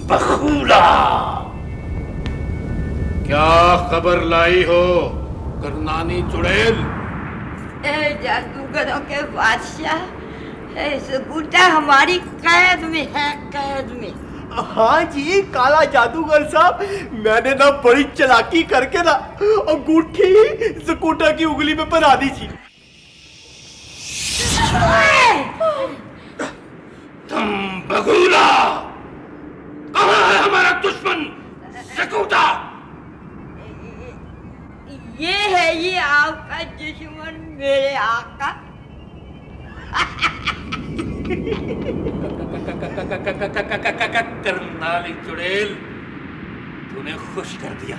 बखूला, क्या खबर लाई हो करनानी चुड़ैल? जादूगरों के बादशाह, गुड्डा हमारी कैद में है, कैद में। हाँ जी काला जादूगर साहब, मैंने ना बड़ी चालाकी करके ना अंगूठी जकूटा की उंगली में पहना दी थी। तुम बगूला, कहाँ है हमारा दुश्मन जकूटा? ये है ये आपका दुश्मन मेरे आका। करनाली चुड़ैल, तूने खुश कर दिया।